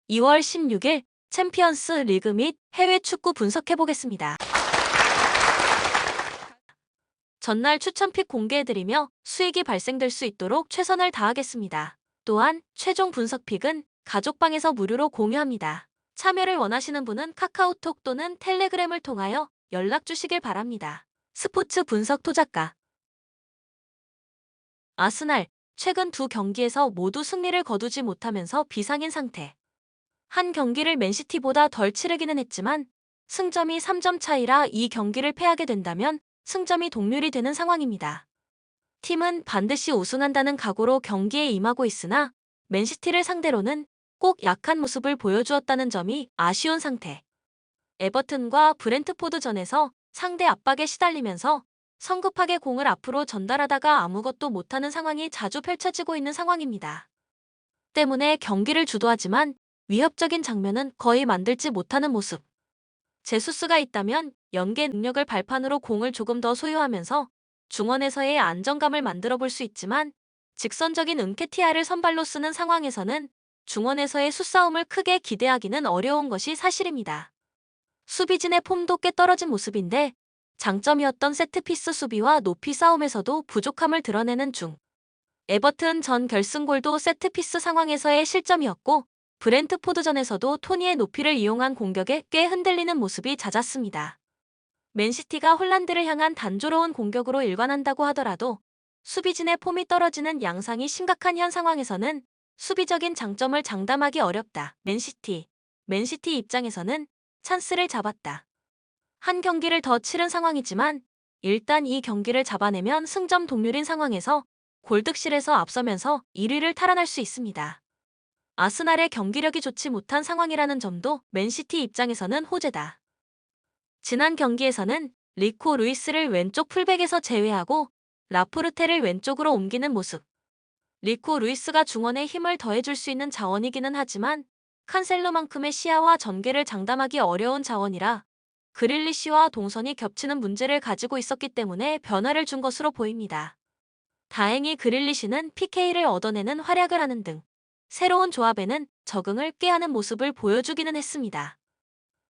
2월 16일 챔피언스 리그 및 해외 축구 분석해보겠습니다. 전날 추천픽 공개해드리며 수익이 발생될 수 있도록 최선을 다하겠습니다. 또한 최종 분석픽은 가족방에서 무료로 공유합니다. 참여를 원하시는 분은 카카오톡 또는 텔레그램을 통하여 연락 주시길 바랍니다. 스포츠 분석 토작가 아스날, 최근 두 경기에서 모두 승리를 거두지 못하면서 비상인 상태. 한 경기를 맨시티보다 덜 치르기는 했지만 승점이 3점 차이라 이 경기를 패하게 된다면 승점이 동률이 되는 상황입니다. 팀은 반드시 우승한다는 각오로 경기에 임하고 있으나 맨시티를 상대로는 꼭 약한 모습을 보여주었다는 점이 아쉬운 상태. 에버튼과 브렌트포드전에서 상대 압박에 시달리면서 성급하게 공을 앞으로 전달하다가 아무것도 못하는 상황이 자주 펼쳐지고 있는 상황입니다. 때문에 경기를 주도하지만 위협적인 장면은 거의 만들지 못하는 모습. 제수스가 있다면 연계 능력을 발판으로 공을 조금 더 소유하면서 중원에서의 안정감을 만들어 볼 수 있지만 직선적인 은케티아를 선발로 쓰는 상황에서는 중원에서의 수싸움을 크게 기대하기는 어려운 것이 사실입니다. 수비진의 폼도 꽤 떨어진 모습인데 장점이었던 세트피스 수비와 높이 싸움에서도 부족함을 드러내는 중. 에버튼 전 결승골도 세트피스 상황에서의 실점이었고 브렌트포드전에서도 토니의 높이를 이용한 공격에 꽤 흔들리는 모습이 잦았습니다. 맨시티가 홀란드를 향한 단조로운 공격으로 일관한다고 하더라도 수비진의 폼이 떨어지는 양상이 심각한 현 상황에서는 수비적인 장점을 장담하기 어렵다. 맨시티 입장에서는 찬스를 잡았다. 한 경기를 더 치른 상황이지만 일단 이 경기를 잡아내면 승점 동률인 상황에서 골득실에서 앞서면서 1위를 탈환할 수 있습니다. 아스날의 경기력이 좋지 못한 상황이라는 점도 맨시티 입장에서는 호재다. 지난 경기에서는 리코 루이스를 왼쪽 풀백에서 제외하고 라포르테를 왼쪽으로 옮기는 모습. 리코 루이스가 중원에 힘을 더해줄 수 있는 자원이기는 하지만 칸셀로만큼의 시야와 전개를 장담하기 어려운 자원이라 그릴리시와 동선이 겹치는 문제를 가지고 있었기 때문에 변화를 준 것으로 보입니다. 다행히 그릴리시는 PK를 얻어내는 활약을 하는 등 새로운 조합에는 적응을 꾀하는 모습을 보여주기는 했습니다.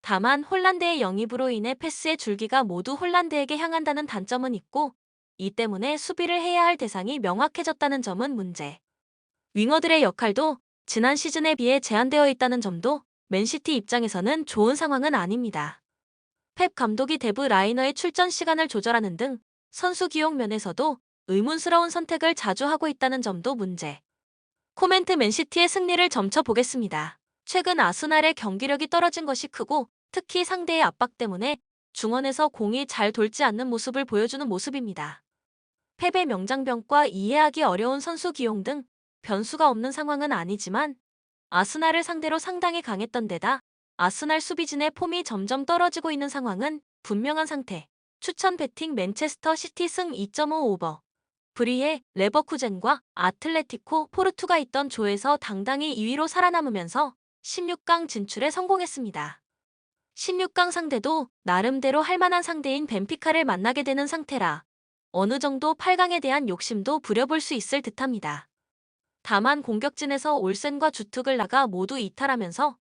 다만 홀란드의 영입으로 인해 패스의 줄기가 모두 홀란드에게 향한다는 단점은 있고 이 때문에 수비를 해야 할 대상이 명확해졌다는 점은 문제. 윙어들의 역할도 지난 시즌에 비해 제한되어 있다는 점도 맨시티 입장에서는 좋은 상황은 아닙니다. 펩 감독이 데브 라이너의 출전 시간을 조절하는 등 선수 기용 면에서도 의문스러운 선택을 자주 하고 있다는 점도 문제. 코멘트 맨시티의 승리를 점쳐보겠습니다. 최근 아스날의 경기력이 떨어진 것이 크고 특히 상대의 압박 때문에 중원에서 공이 잘 돌지 않는 모습을 보여주는 모습입니다. 펩의 명장병과 이해하기 어려운 선수 기용 등 변수가 없는 상황은 아니지만 아스날을 상대로 상당히 강했던 데다 아스날 수비진의 폼이 점점 떨어지고 있는 상황은 분명한 상태. 추천 배팅 맨체스터 시티 승 2.5 오버. 브리에 레버쿠젠과 아틀레티코 포르투가 있던 조에서 당당히 2위로 살아남으면서 16강 진출에 성공했습니다. 16강 상대도 나름대로 할만한 상대인 벤피카를 만나게 되는 상태라 어느 정도 8강에 대한 욕심도 부려볼 수 있을 듯합니다. 다만 공격진에서 올센과 주특을 나가 모두 이탈하면서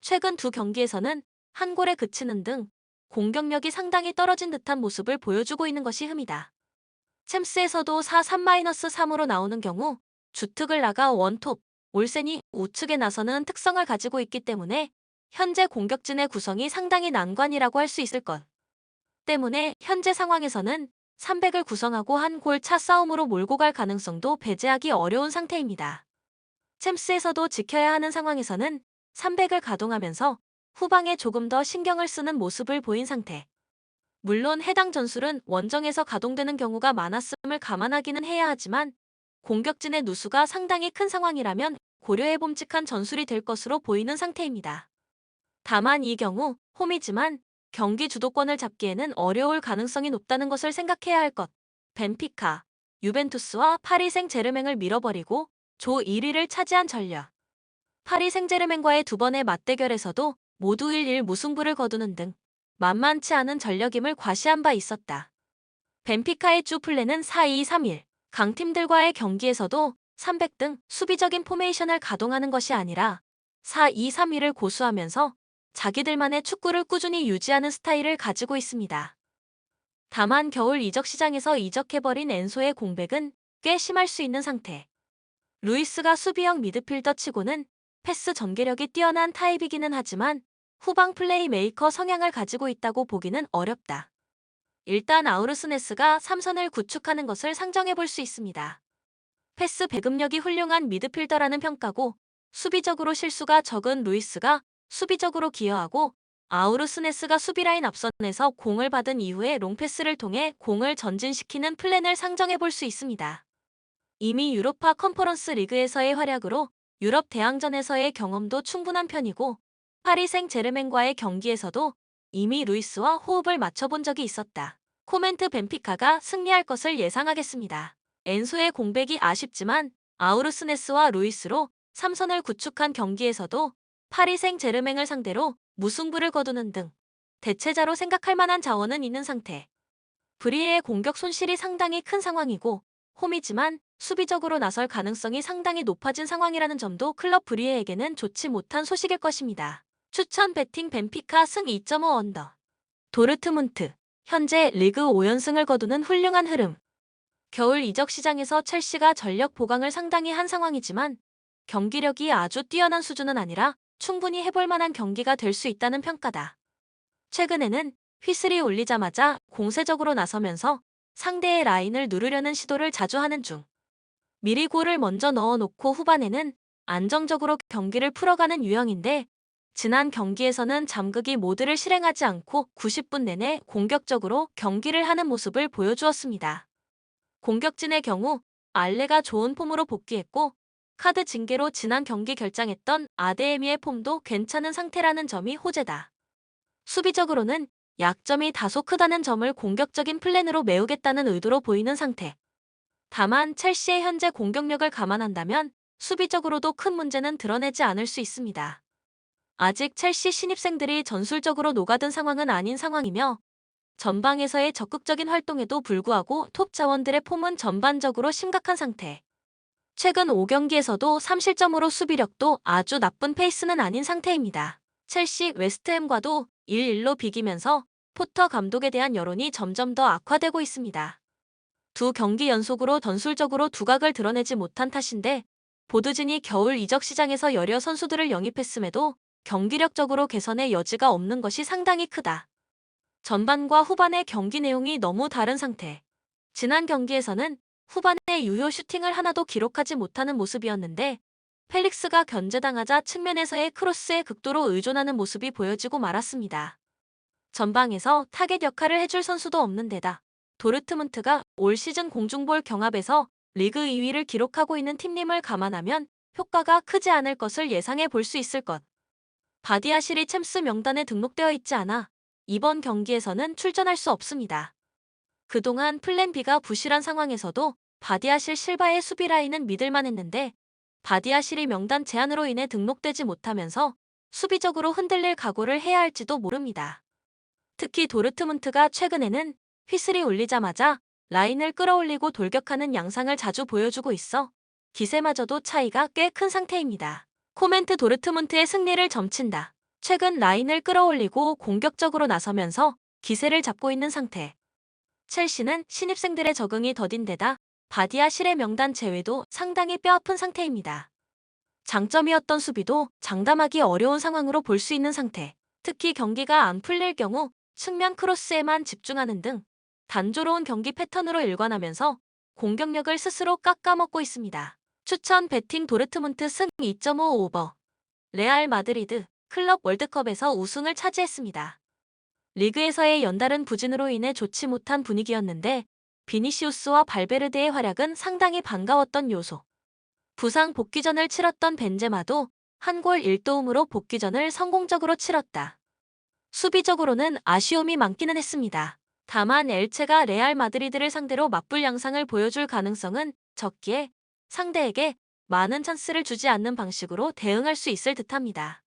최근 두 경기에서는 한 골에 그치는 등 공격력이 상당히 떨어진 듯한 모습을 보여주고 있는 것이 흠이다. 챔스에서도 4-3-3으로 나오는 경우 주특을 나가 원톱, 올센이 우측에 나서는 특성을 가지고 있기 때문에 현재 공격진의 구성이 상당히 난관이라고 할 수 있을 것. 때문에 현재 상황에서는 300을 구성하고 한 골 차 싸움으로 몰고 갈 가능성도 배제하기 어려운 상태입니다. 챔스에서도 지켜야 하는 상황에서는 300을 가동하면서 후방에 조금 더 신경을 쓰는 모습을 보인 상태. 물론 해당 전술은 원정에서 가동되는 경우가 많았음을 감안하기는 해야 하지만 공격진의 누수가 상당히 큰 상황이라면 고려해봄직한 전술이 될 것으로 보이는 상태입니다. 다만 이 경우 홈이지만 경기 주도권을 잡기에는 어려울 가능성이 높다는 것을 생각해야 할 것. 벤피카, 유벤투스와 파리 생제르맹을 밀어버리고 조 1위를 차지한 전략. 파리 생제르맹과의 두 번의 맞대결에서도 모두 1-1 무승부를 거두는 등 만만치 않은 전력임을 과시한 바 있었다. 벤피카의 주 플랜은 4-2-3-1. 강팀들과의 경기에서도 300 등 수비적인 포메이션을 가동하는 것이 아니라 4-2-3-1을 고수하면서 자기들만의 축구를 꾸준히 유지하는 스타일을 가지고 있습니다. 다만 겨울 이적 시장에서 이적해버린 엔소의 공백은 꽤 심할 수 있는 상태. 루이스가 수비형 미드필더 치고는 패스 전개력이 뛰어난 타입이기는 하지만 후방 플레이메이커 성향을 가지고 있다고 보기는 어렵다. 일단 아우르스네스가 3선을 구축하는 것을 상정해 볼 수 있습니다. 패스 배급력이 훌륭한 미드필더라는 평가고 수비적으로 실수가 적은 루이스가 수비적으로 기여하고 아우르스네스가 수비라인 앞선에서 공을 받은 이후에 롱패스를 통해 공을 전진시키는 플랜을 상정해 볼 수 있습니다. 이미 유로파 컨퍼런스 리그에서의 활약으로 유럽 대항전에서의 경험도 충분한 편이고 파리 생제르맹과의 경기에서도 이미 루이스와 호흡을 맞춰본 적이 있었다. 코멘트 벤피카가 승리할 것을 예상하겠습니다. 엔소의 공백이 아쉽지만 아우르스네스와 루이스로 3선을 구축한 경기에서도 파리 생제르맹을 상대로 무승부를 거두는 등 대체자로 생각할 만한 자원은 있는 상태. 브리에의 공격 손실이 상당히 큰 상황이고 홈이지만 수비적으로 나설 가능성이 상당히 높아진 상황이라는 점도 클럽 브리에에게는 좋지 못한 소식일 것입니다. 추천 배팅 벤피카 승 2.5 언더. 도르트문트. 현재 리그 5연승을 거두는 훌륭한 흐름. 겨울 이적 시장에서 첼시가 전력 보강을 상당히 한 상황이지만 경기력이 아주 뛰어난 수준은 아니라 충분히 해볼 만한 경기가 될 수 있다는 평가다. 최근에는 휘슬이 울리자마자 공세적으로 나서면서 상대의 라인을 누르려는 시도를 자주 하는 중. 미리 골을 먼저 넣어놓고 후반에는 안정적으로 경기를 풀어가는 유형인데 지난 경기에서는 잠그기 모드를 실행하지 않고 90분 내내 공격적으로 경기를 하는 모습을 보여주었습니다. 공격진의 경우 알레가 좋은 폼으로 복귀했고 카드 징계로 지난 경기 결장했던 아데에미의 폼도 괜찮은 상태라는 점이 호재다. 수비적으로는 약점이 다소 크다는 점을 공격적인 플랜으로 메우겠다는 의도로 보이는 상태. 다만 첼시의 현재 공격력을 감안한다면 수비적으로도 큰 문제는 드러내지 않을 수 있습니다. 아직 첼시 신입생들이 전술적으로 녹아든 상황은 아닌 상황이며 전방에서의 적극적인 활동에도 불구하고 톱 자원들의 폼은 전반적으로 심각한 상태. 최근 5경기에서도 3실점으로 수비력도 아주 나쁜 페이스는 아닌 상태입니다. 첼시 웨스트햄과도 1-1로 비기면서 포터 감독에 대한 여론이 점점 더 악화되고 있습니다. 두 경기 연속으로 전술적으로 두각을 드러내지 못한 탓인데 보드진이 겨울 이적 시장에서 여러 선수들을 영입했음에도 경기력적으로 개선의 여지가 없는 것이 상당히 크다. 전반과 후반의 경기 내용이 너무 다른 상태. 지난 경기에서는 후반에 유효 슈팅을 하나도 기록하지 못하는 모습이었는데 펠릭스가 견제당하자 측면에서의 크로스에 극도로 의존하는 모습이 보여지고 말았습니다. 전방에서 타겟 역할을 해줄 선수도 없는 데다 도르트문트가 올 시즌 공중볼 경합에서 리그 2위를 기록하고 있는 팀임을 감안하면 효과가 크지 않을 것을 예상해 볼 수 있을 것. 바디아실이 챔스 명단에 등록되어 있지 않아 이번 경기에서는 출전할 수 없습니다. 그동안 플랜 B가 부실한 상황에서도 바디아실 실바의 수비 라인은 믿을만 했는데 바디아실이 명단 제한으로 인해 등록되지 못하면서 수비적으로 흔들릴 각오를 해야 할지도 모릅니다. 특히 도르트문트가 최근에는 휘슬이 울리자마자 라인을 끌어올리고 돌격하는 양상을 자주 보여주고 있어 기세마저도 차이가 꽤 큰 상태입니다. 코멘트 도르트문트의 승리를 점친다. 최근 라인을 끌어올리고 공격적으로 나서면서 기세를 잡고 있는 상태. 첼시는 신입생들의 적응이 더딘 데다 바디아실의 명단 제외도 상당히 뼈아픈 상태입니다. 장점이었던 수비도 장담하기 어려운 상황으로 볼 수 있는 상태. 특히 경기가 안 풀릴 경우 측면 크로스에만 집중하는 등 단조로운 경기 패턴으로 일관하면서 공격력을 스스로 깎아먹고 있습니다. 추천 배팅 도르트문트 승 2.5 오버. 레알 마드리드 클럽 월드컵에서 우승을 차지했습니다. 리그에서의 연달은 부진으로 인해 좋지 못한 분위기였는데 비니시우스와 발베르데의 활약은 상당히 반가웠던 요소. 부상 복귀전을 치렀던 벤제마도 한 골 1도움으로 복귀전을 성공적으로 치렀다. 수비적으로는 아쉬움이 많기는 했습니다. 다만 엘체가 레알 마드리드를 상대로 맞불 양상을 보여줄 가능성은 적기에 상대에게 많은 찬스를 주지 않는 방식으로 대응할 수 있을 듯합니다.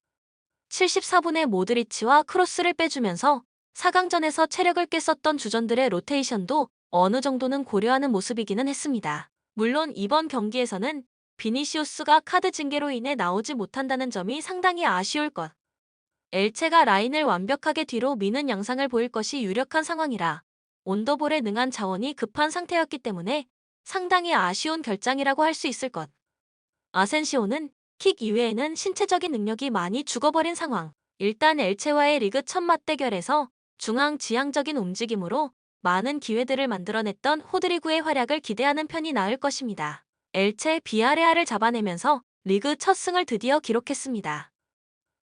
74분에 모드리치와 크로스를 빼주면서 4강전에서 체력을 꽤 썼던 주전들의 로테이션도 어느 정도는 고려하는 모습이기는 했습니다. 물론 이번 경기에서는 비니시우스가 카드 징계로 인해 나오지 못한다는 점이 상당히 아쉬울 것. 엘체가 라인을 완벽하게 뒤로 미는 양상을 보일 것이 유력한 상황이라 온더볼에 능한 자원이 급한 상태였기 때문에 상당히 아쉬운 결장이라고 할 수 있을 것. 아센시오는 킥 이외에는 신체적인 능력이 많이 죽어버린 상황. 일단 엘체와의 리그 첫 맞대결에서 중앙 지향적인 움직임으로 많은 기회들을 만들어냈던 호드리구의 활약을 기대하는 편이 나을 것입니다. 엘체 비아레알을 잡아내면서 리그 첫 승을 드디어 기록했습니다.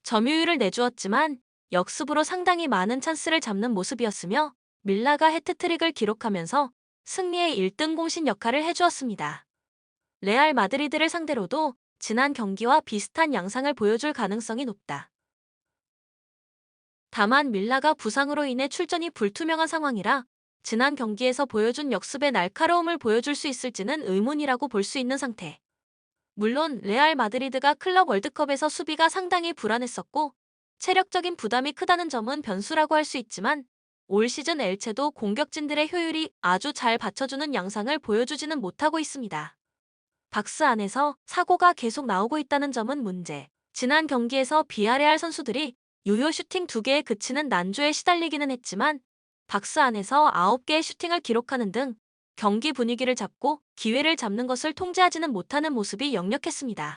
점유율을 내주었지만 역습으로 상당히 많은 찬스를 잡는 모습이었으며 밀라가 해트트릭을 기록하면서 승리의 1등 공신 역할을 해주었습니다. 레알 마드리드를 상대로도 지난 경기와 비슷한 양상을 보여줄 가능성이 높다. 다만 밀라가 부상으로 인해 출전이 불투명한 상황이라 지난 경기에서 보여준 역습의 날카로움을 보여줄 수 있을지는 의문이라고 볼 수 있는 상태. 물론 레알 마드리드가 클럽 월드컵에서 수비가 상당히 불안했었고 체력적인 부담이 크다는 점은 변수라고 할 수 있지만 올 시즌 엘체도 공격진들의 효율이 아주 잘 받쳐주는 양상을 보여주지는 못하고 있습니다. 박스 안에서 사고가 계속 나오고 있다는 점은 문제. 지난 경기에서 비아레알 선수들이 유효 슈팅 2개에 그치는 난조에 시달리기는 했지만 박스 안에서 9개의 슈팅을 기록하는 등 경기 분위기를 잡고 기회를 잡는 것을 통제하지는 못하는 모습이 역력했습니다.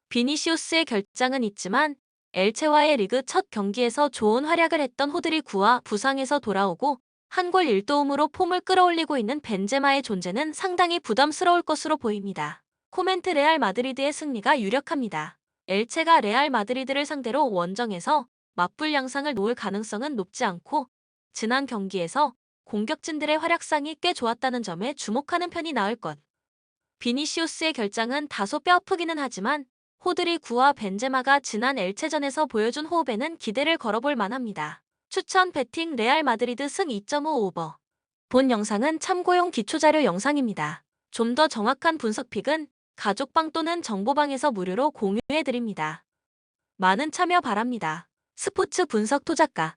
비니시우스의 결장은 있지만 엘체와의 리그 첫 경기에서 좋은 활약을 했던 호드리구와 부상에서 돌아오고 한 골 1도움으로 폼을 끌어올리고 있는 벤제마의 존재는 상당히 부담스러울 것으로 보입니다. 코멘트 레알 마드리드의 승리가 유력합니다. 엘체가 레알 마드리드를 상대로 원정에서 맞불 양상을 놓을 가능성은 높지 않고 지난 경기에서 공격진들의 활약상이 꽤 좋았다는 점에 주목하는 편이 나을 것. 비니시우스의 결장은 다소 뼈아프기는 하지만 호드리구와 벤제마가 지난 엘체전에서 보여준 호흡에는 기대를 걸어볼 만합니다. 추천 배팅 레알 마드리드 승 2.5 오버. 본 영상은 참고용 기초자료 영상입니다. 좀 더 정확한 분석픽은 가족방 또는 정보방에서 무료로 공유해드립니다. 많은 참여 바랍니다. 스포츠 분석 토작가